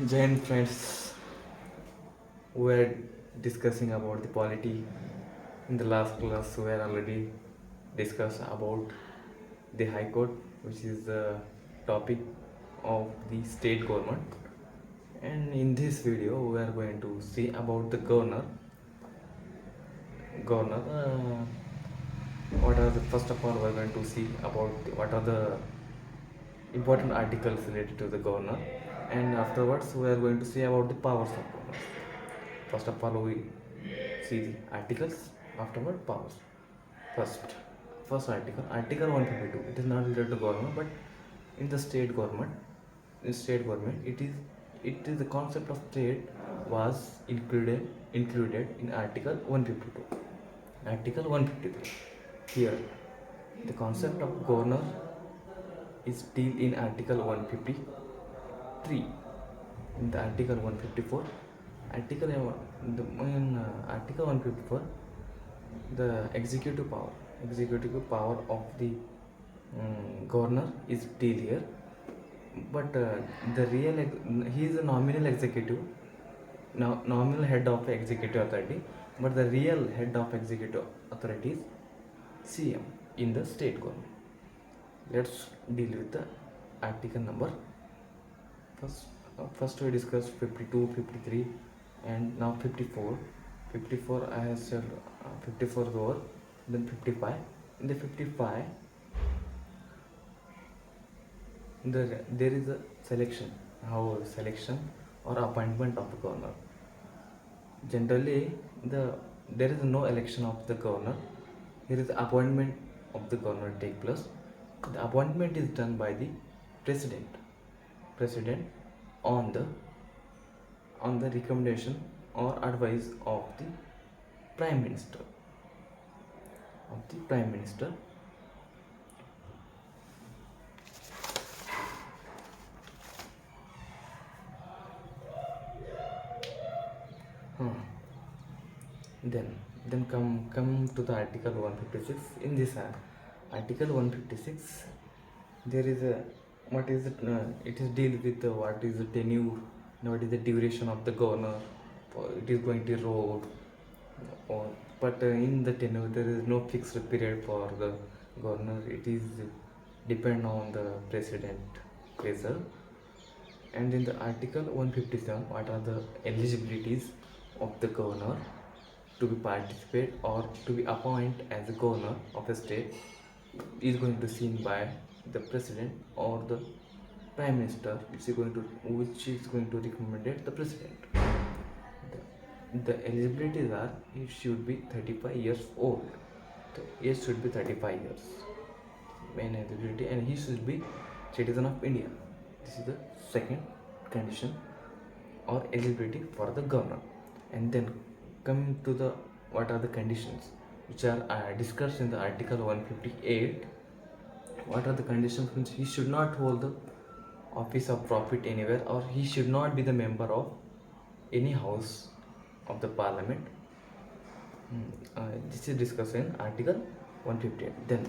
Jain friends, we were discussing about the polity. In the last class, we were already discussed about the High Court, which is the topic of the state government. And in this video, we are going to see about the governor. Governor, what are the first of all we are going to see about what are the important articles related to the governor, and afterwards we are going to see about the powers of governor. First of all, we see the articles, afterward powers. First, first article 152. It is not related to government, but in the state government, it is the concept of state was included in Article 152. Article 153. Here, the concept of governor is still in Article 153. In the Article 154, Article 154, the executive power of the governor is still here, but he is a nominal executive, nominal head of executive authority, but the real head of executive authority is CM in the state government. Let's deal with the article number. First we discussed 52, 53, and now 54. 54 I have said 54 is over. Then 55. In the 55, there is a selection. How selection or appointment of the governor. Generally, there is no election of the governor. Here is appointment of the governor take place. The appointment is done by the president on the recommendation or advice of the prime minister. Then come to the Article 156. In this Article 156, there is a what is it? It is deal with what is the tenure, what is the duration of the governor. It is going to roll, but in the tenure there is no fixed period for the governor. It is depend on the president pleasure. And in the Article 157, what are the eligibilities of the governor to be participate or to be appointed as the governor of a state is going to seen by the president or the prime minister, which is going to recommend the president. The eligibilities are, he should be 35 years old. The age should be 35 years. Main eligibility, and he should be citizen of India. This is the second condition or eligibility for the governor. And then coming to the what are the conditions which are discussed in the Article 158. What are the conditions? Means he should not hold the office of profit anywhere, or he should not be the member of any house of the parliament. This is discussed in Article 158. Then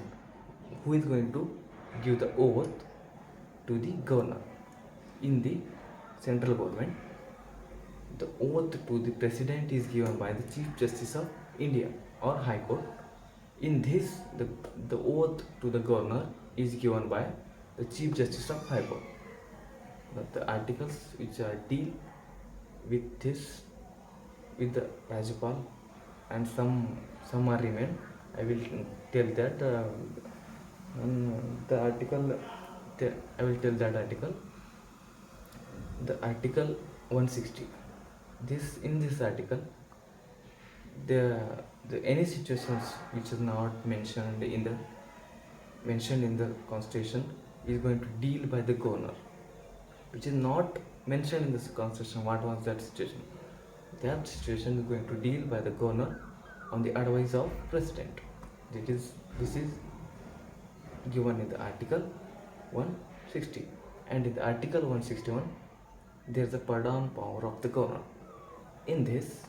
who is going to give the oath to the governor? In the central government, the oath to the president is given by the Chief Justice of India or High Court. In this, the oath to the governor is given by the Chief Justice of High Court. But the articles which are deal with this, with the Rajapal, and some are remain. I will tell that the article. I will tell that article. The Article 160. In this article, the any situations which is not mentioned in the constitution is going to deal by the governor, which is not mentioned in this constitution. What was that situation? That situation is going to deal by the governor on the advice of president. This is given in the Article 160. And in the Article 161, there is a pardon power of the governor. In this,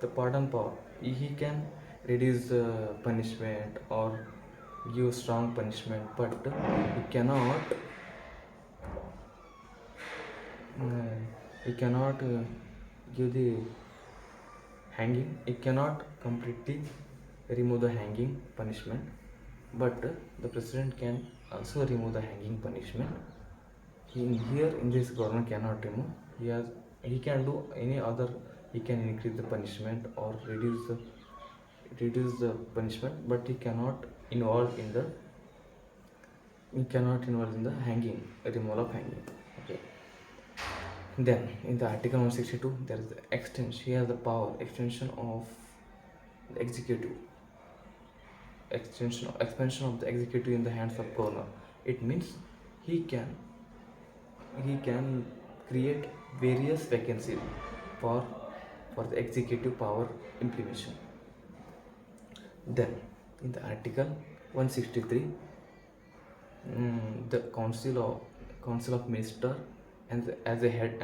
the pardon power, he can reduce the punishment or give strong punishment, but he cannot he cannot give the hanging. He cannot completely remove the hanging punishment, but the president can also remove the hanging punishment. Here in this government cannot remove. He can do any other. He can increase the punishment or reduce the punishment, but he cannot involve in the hanging, removal of hanging. Okay. Then in the Article 162 there is the extension. He has the power extension of the executive, expansion of the executive in the hands of governor. It means he can create various vacancies for the executive power implementation. Then in the Article 163, the council of minister and as a head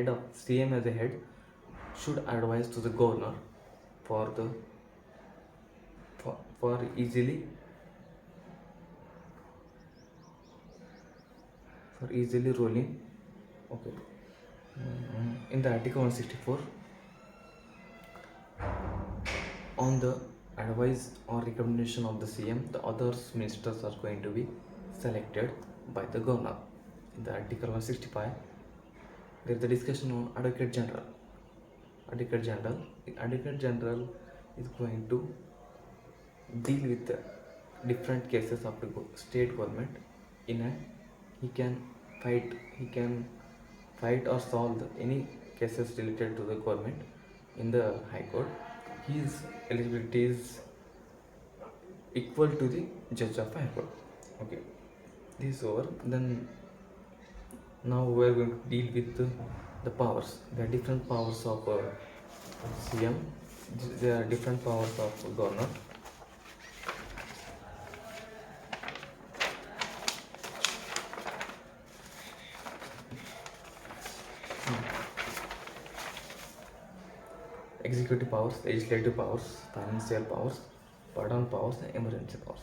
of CM as a head should advise to the governor for the for easily ruling. Okay. In the Article 164, on the advice or recommendation of the CM, the other ministers are going to be selected by the governor. In the Article 165, there is the discussion on Advocate General. Advocate General is going to deal with the different cases of the state government. He can fight or solve any cases related to the government in the High Court. His eligibility is equal to the judge of High Court. Okay, this is over. Then now we are going to deal with the powers. There are different powers of CM. There are different powers of governor. Executive powers, legislative powers, financial powers, pardon powers, and emergency powers.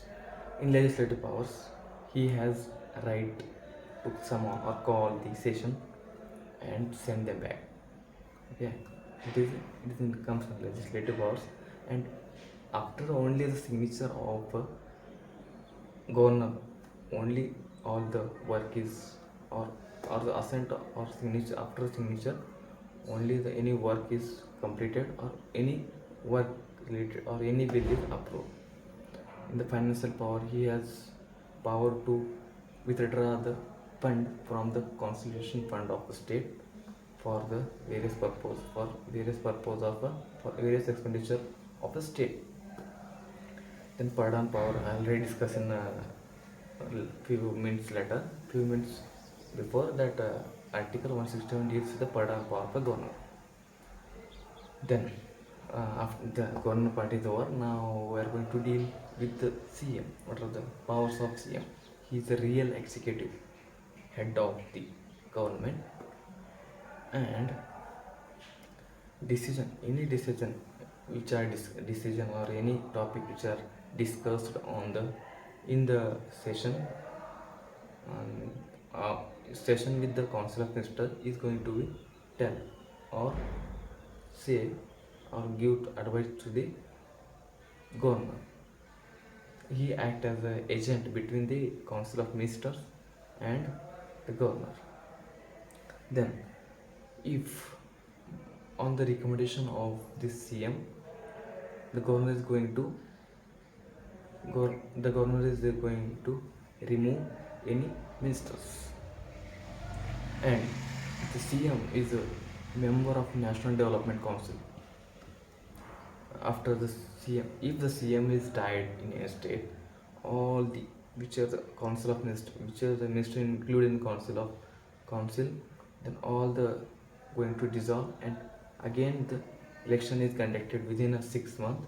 In legislative powers, he has right to summon or call the session and send them back. Okay, it comes from legislative powers, and after only the signature of governor, only all the work is or the assent or signature. After signature, only the any work is completed or any work related or any bill is approved. In the financial power, he has power to withdraw the fund from the consolidation fund of the state for the various purpose for various expenditure of the state. Then pardon power, I already discussed in a few minutes before that. Article 161 deals with the pardon power of the governor. Then after the governor part is over, now we are going to deal with the CM. What are the powers of CM? He is the real executive head of the government, and any decision which are decision or any topic which are discussed in the session with the council of ministers is going to be tell or say or give advice to the governor. He acts as an agent between the council of ministers and the governor. Then if on the recommendation of this CM, the governor is going to remove any ministers, and the CM is a member of National Development Council. After the CM, if the CM is died in a state, all the which are the council of minister, which are the minister included in council, then all the going to dissolve, and again the election is conducted within a 6 month.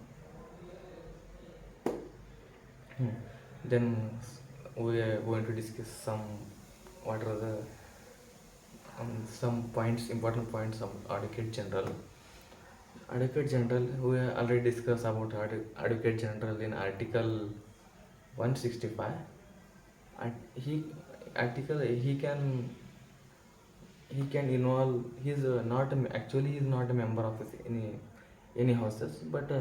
Then we are going to discuss what are the some important points of Advocate General. Advocate General, we already discussed about Advocate General in Article 165. And he he can involve. He's not actually he's not a member of any houses, but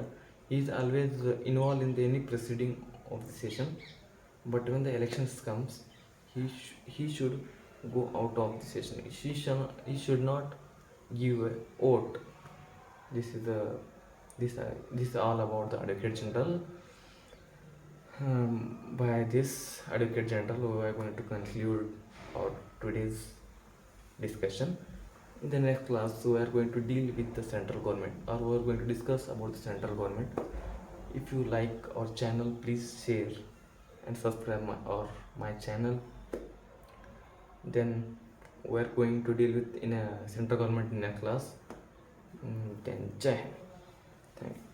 he's always involved in any proceeding of the session. But when the elections comes, he should go out of the session. He should not give a vote. This is the this is all about the Advocate General. By this Advocate General, we are going to conclude our today's discussion. In the next class, we are going to deal with the central government, or we are going to discuss about the central government. If you like our channel, please share and subscribe my channel. Then we are going to deal with in a central government in a class. Then Jai Hind. Thank you.